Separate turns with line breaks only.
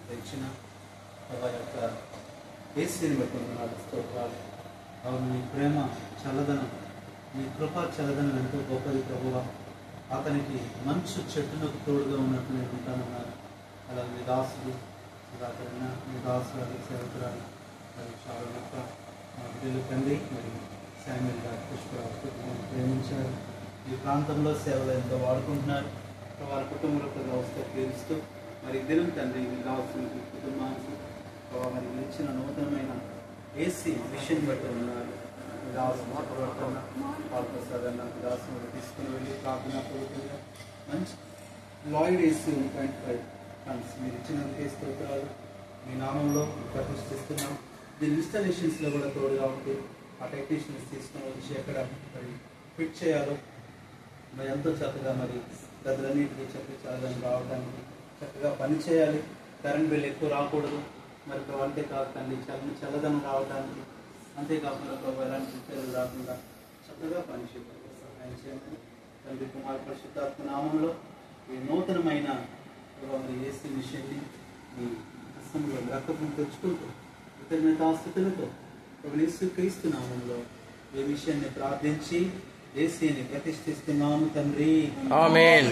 తెచ్చిన యొక్క ఏసీని బట్టి ఉన్నాడు. స్తోత్రాలు. అవును, మీ ప్రేమ చల్లదనం, మీ కృప చల్లదనం ఎంతో గొప్పది ప్రభువా. అతనికి మంచు చెట్టునకు తోడుగా ఉన్నట్టు నేను ఉంటానన్నారు. అలా మీ దాసులు అక్కడైనా మీ దాసులు సేవకురాలు మరి చాలా గొప్ప బిడ్డలు తండ్రి. మరి శామ్యుల్ గారు పుష్పరావు కుటుంబాన్ని ప్రేమించారు. ఈ ప్రాంతంలో సేవలు ఎంతో వాడుకుంటున్నారు. వారి కుటుంబంలో పెద్ద అవస్థ తీరుస్తూ మరి దినం తండ్రి మీ దాసులకి కుటుంబానికి మరి ఇచ్చిన నూతనమైన ఏసీ విషయం బట్టి ఉన్నారు. దాసు దాసుని తీసుకుని వెళ్ళి ప్రార్థన పూర్తిగా మంచి లాయిడ్ ఏసీ 1.5 టన్స్ మీరు ఇచ్చినందుకే స్తోత్రాలు. మీ నామంలో ప్రతిష్ఠిస్తున్నాం. దీని ఇన్స్టాలేషన్స్లో కూడా తోడుగా ఉంటూ ఆ టెక్నీషియన్స్ తీసుకుని వచ్చి ఎక్కడ మరి ఫిట్ చేయాలో మరి ఎంతో చక్కగా మరి గదులన్నింటికి చల్లదనం రావడానికి చక్కగా పని చేయాలి. కరెంట్ బిల్ ఎక్కువ రాకూడదు. మరి అంతేకాకండి చల్లదనం రావడానికి, అంతేకాకుండా ఎలాంటి రిపేర్లు రాకుండా చక్కగా పనిచేయాలి. సహాయం చేయండి తండ్రి, కుమార పరిశుద్ధాత్మ నామంలో ఈ నూతనమైన మరి ఏసీ విషయాన్ని మీ హస్తంలో రక్తం తెచ్చుకుంటూ కృతజ్ఞతాస్తుతులతో యేసు నామంలో ఈ విషయాన్ని ప్రార్థించి ఏసీని ప్రతిష్ఠిస్తున్నాము తండ్రి.
ఆమేన్.